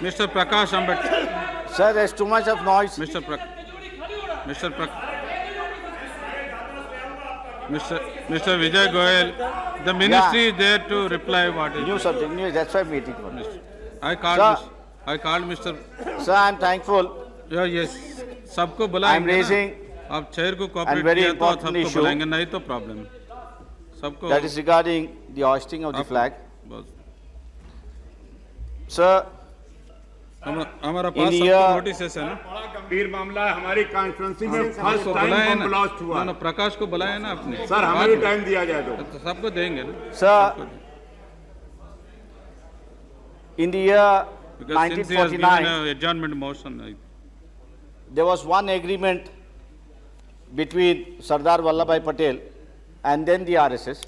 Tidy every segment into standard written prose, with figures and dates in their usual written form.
Mr. Prakash Ambedkar. Sir, there's too much of noise. Mr. Vijay Goyal, the ministry is there to reply what is. New subject, new. That's why I'm waiting for. I called. Sir. I called Mr. Sir, I'm thankful. Yes. सबको बुलाएंगे. I'm raising आप chair को cooperate very किया तो important सबको issue. बुलाएंगे, नहीं तो प्रॉब्लम. सबको. That is regarding the hoisting of the flag. बस. Sir, हमारा पास in सबको year नोटिस है ना. बड़ा गंभीर मामला है हमारी कॉन्स्टिट्यूंसी में फर्स्ट को टाइम बुलाया बम ना. ब्लास्ट हुआ। ना प्रकाश को बुलाया ना आपने. सर हमें भी टाइम दिया जाए तो सबको देंगे ना. sir, in the year Because since he has given 1949, an adjournment motion. there was one agreement between Sardar Vallabhbhai Patel and then the RSS,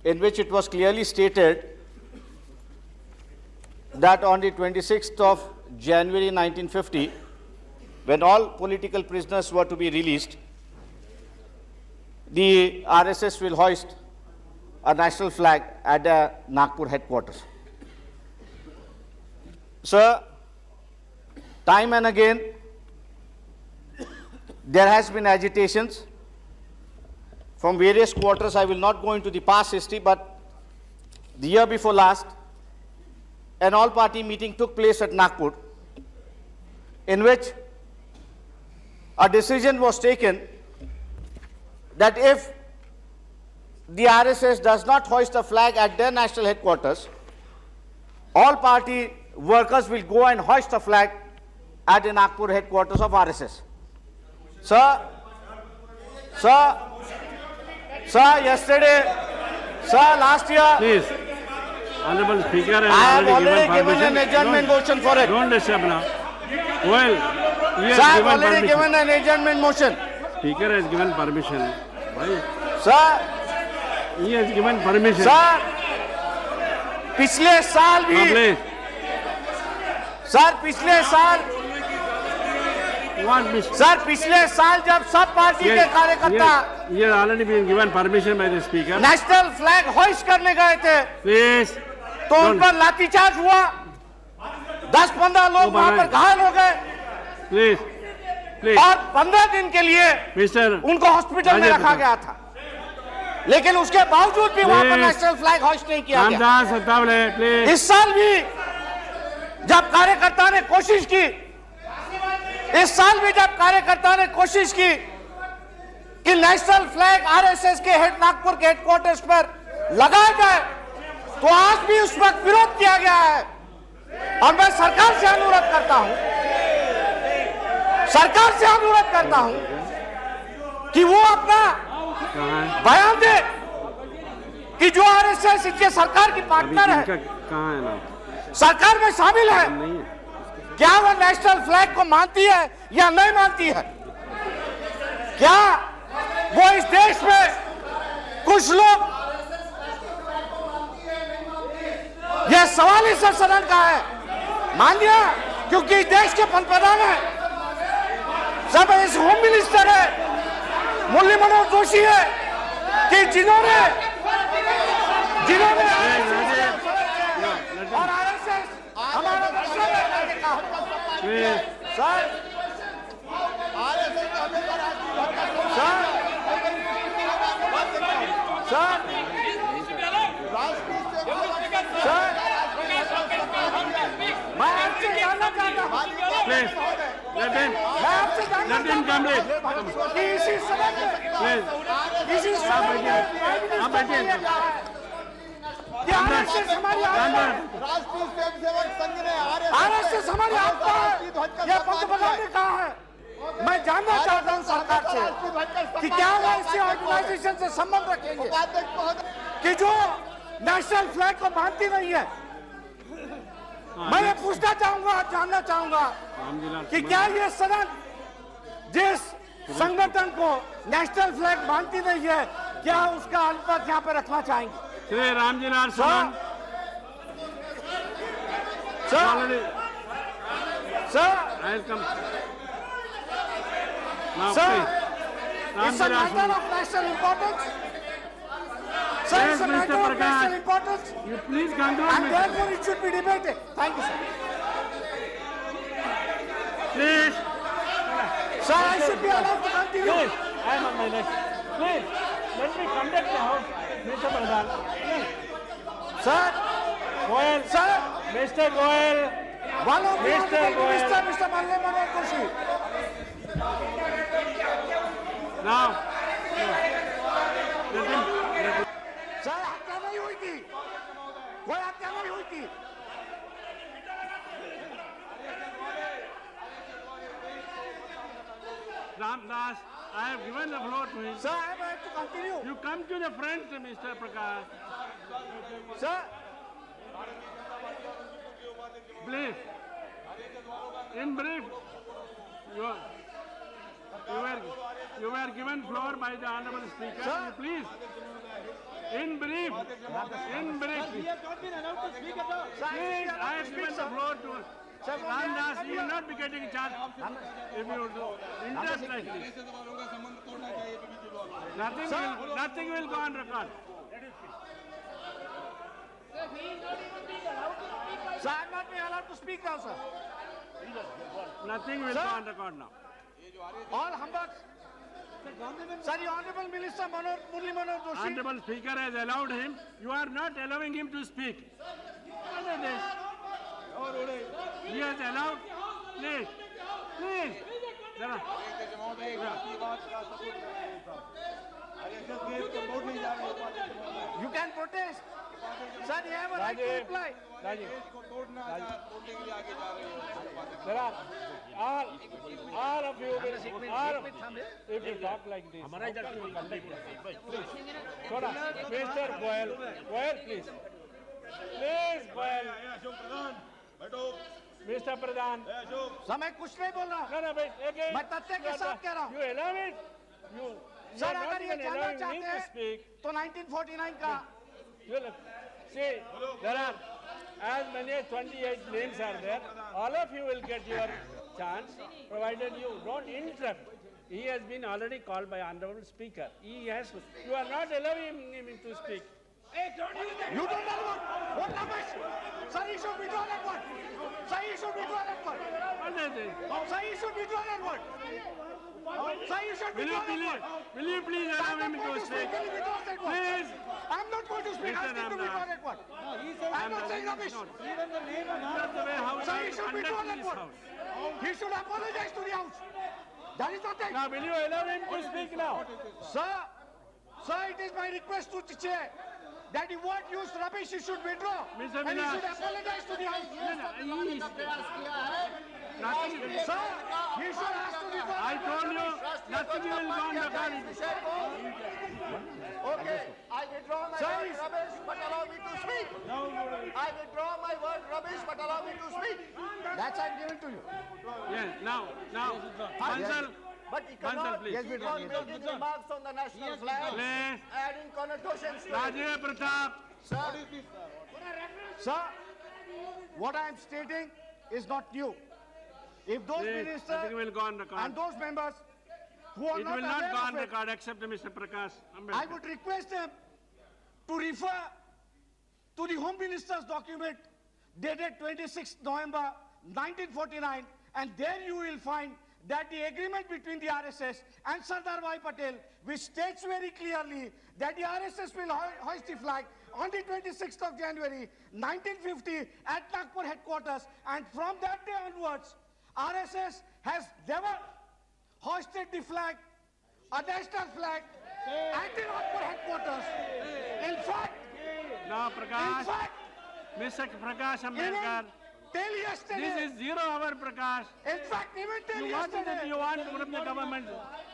in which it was clearly stated that on the 26th of January 1950, when all political prisoners were to be released, the RSS will hoist a national flag at the Nagpur headquarters. Sir, time and again, there has been agitations from various quarters. I will not go into the past history, but the year before last, an all-party meeting took place at Nagpur, in which a decision was taken that if the RSS does not hoist a flag at their national headquarters, all party workers will go and hoist a flag at the Nagpur headquarters of RSS. Sir, yesterday, sir, last year, Please, Honorable Speaker, I have already given an adjournment motion for it. Don't disturb now. Well, he Sir, I has have given already permission. given an adjournment motion. Speaker has given permission. Why? Sir, He has given permission. sir, पिछले साल भी, Please, sir पिछले साल, what Mr. Sir पिछले साल जब सब party के कार्यकर्ता He has already been given permission by the Speaker. National flag hoist करने गए थे, Please, तो उन पर लाठीचार्ज हुआ, 10-15 लोग वहां पर घायल हो गए please, please. और 15 दिन के लिए Mr. उनको हॉस्पिटल में रखा गया था, लेकिन उसके बावजूद भी वहां पर नेशनल फ्लैग होइस्ट नहीं किया गया। Ramdas Attavale, please. इस साल भी जब कार्यकर्ता ने कोशिश की, इस साल भी जब कार्यकर्ता ने कोशिश की कि नेशनल फ्लैग आरएसएस के नागपुर के हेडक्वार्टर्स पर लगाया जाए, तो आज भी उस वक्त विरोध किया गया है। और मैं सरकार से अनुरोध करता हूं कि वो अपना बयान दे कि जो आरएसएस इनके सरकार की पार्टनर है, कहाँ है ना? सरकार में शामिल है, नहीं है. क्या वो नेशनल फ्लैग को मानती है या नहीं मानती है? क्या वो इस देश में कुछ लोग, यह सवाल इस सदन का है, मान लिया क्योंकि इस देश के पंतप्रधान है, सब इस होम मिनिस्टर है, मुरली मनोहर जोशी है, कि जिन्होंने और आरएसएस हमारा मतलब है। सर, मैं आपसे जानना चाहता हूँ, Please, let him. मैं आपसे जानना Let him complete. कि इसी सदन में, Please. इसी सदन में आप बैठिए. कि आरएसएस हमारी आत्मा है, राष्ट्रीय स्वयंसेवक संघ ने आरएसएस हमारी आत्मा है, यह पंतप्रधान ने कहा है। मैं जानना चाहता हूं सरकार से कि क्या वो ऐसी ऑर्गेनाइजेशन से संबंध रखेंगे कि जो नेशनल फ्लैग को मानती नहीं है। मैं ये पूछना चाहूंगा, जानना चाहूंगा कि क्या ये सदन जिस संगठन को नेशनल फ्लैग मानती नहीं है, क्या उसका अनुपात यहाँ पे रखना चाहेंगे? Shri Ramji Lal Saman. Already. Sir, I'll come. Now, Sir, please. it's a Ramji Lal matter Saman. of national importance. Sir, Yes, it's a Mr. matter of Prakash. national importance, You please conclude, and Mr. therefore it should be debated. Thank you, sir. Please. Sir, I should be allowed to continue. Please, I am on my next. Please, let me conduct the house, Mr. Pradhan. Sir, Goel, sir, Mr. Goel, one of the Mr. honorable Goel. minister, Mr. Malle Manor Koshi. now. Let him. Sir हत्या नहीं हुई थी, कोई हत्या नहीं हुई थी. Ramdas, I have given the floor to him. Sir, I have to continue. You come to the front, Mr. Prakash. Sir, Please. In brief, you were given floor by the Honorable Speaker. Sir. Please. In brief. Please, I have given the floor to Ramdas. You will not be getting a chance if you do interest like this. Nothing will go on record. sir, I am not being allowed to speak now, sir. Nothing will go on record now. All humbugs. Sir, the Honorable Minister Murli Manor Joshi. Honorable Speaker has allowed him. You are not allowing him to speak. What is this? He has allowed. Please. Zara. You can protest. Sir, you have a right to reply. There are all of you, if you talk like this, how can we conduct this? Please, Thoda, Mr. Goel, please. Please, Goel. Mr. Pradhan. Sir, मैं कुछ नहीं बोल रहा. No, wait, again. मैं तथ्य के साथ कह रहा हूँ. You allow it? You sir, are not अगर ये even जानना allowing चाहते me to हैं, speak. तो 1949 का You look, see, there are as many as 28 names are there. All of you will get your chance, provided you don't interrupt. He has been already called by Honorable Speaker. You are not allowing him to speak. You don't know what rubbish. Sir, you should withdraw that word. Sir, you should withdraw that word. What is this? Sir, you should withdraw that word. Sir, you should Will you withdraw that word. will you please allow I'm him not going to to speak. speak? Can you withdraw that word? Please. I'm not going to speak. Mr. I'm going to withdraw Ramdas. that word. I'm not saying rubbish. That's the way how Sir, we you should withdraw conduct that this word. house. He should apologize to the House. That is nothing. Now, will you allow him to speak now? Sir, it is my request to the chair that the word used rubbish, he should withdraw. Mr. And he Vilas. should apologize to the House. Nothing. Sir, he should ask to withdraw. I told you, nothing will go on record. Okay, I withdraw my Sir, word rubbish, but allow me to speak. I withdraw my word rubbish, but allow me to speak. That's I'm giving to you. Yes, now, Bansal, But he Bansal, cannot please. keep on making remarks on the national flag, Please. adding connotations to it. Rajiv Pratap. Sir, what I am stating is not new. If those Please, ministers nothing will go on record. and those members who are It not will not aware go on of it, record except Mr. Prakash I Ambedkar. would request them to refer to the Home Minister's document dated 26 November 1949, and there you will find that the agreement between the RSS and Sardar Bhai Patel, which states very clearly that the RSS will hoist the flag on the 26th of January 1950 at Nagpur headquarters, and from that day onwards, RSS has never hoisted the flag, a national flag, at the Nagpur headquarters. In fact, Now, Prakash, Mr. Prakash Ambedkar, even till yesterday, this is 0 hour, Prakash. in fact, even till What is it yesterday, you want from the government?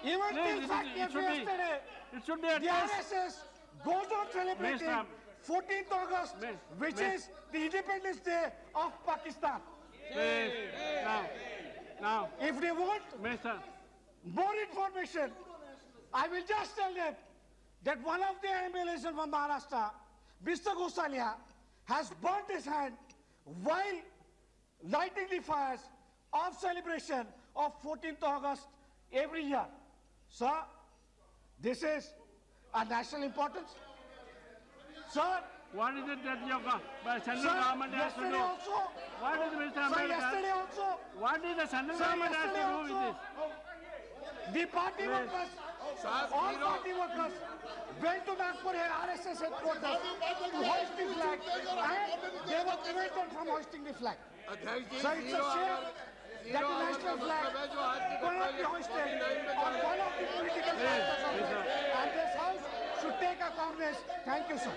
even Please, till fact yesterday, it should be a the test. RSS goes on celebrating Mr. 14th August, which is the Independence Day of Pakistan. Please, now, If they want Mr. more information, I will just tell them that one of the MLAs from Maharashtra, Mr. Gosalia, has burnt his hand while lighting the fires of celebration of 14th August every year. Sir, this is a national importance. Sir, What is it that your central government has to yesterday do? also, What is Mr. sir, Ambedkar? yesterday also, What is the central sir, government has to yesterday do with also, this? the party workers, all party workers went to Nagpur RSS headquarters to hoist the flag, and they were prevented from hoisting the flag. So it's a shame that the national flag could not be hoisted on one of the political parties of it, and this house should take a cognizance. Thank you, sir.